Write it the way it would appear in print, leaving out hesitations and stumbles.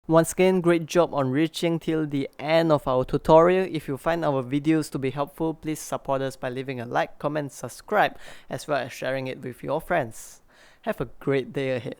Once again, great job on reaching till the end of our tutorial. If you find our videos to be helpful, please support us by leaving a like, comment, subscribe, as well as sharing it with your friends. Have a great day ahead.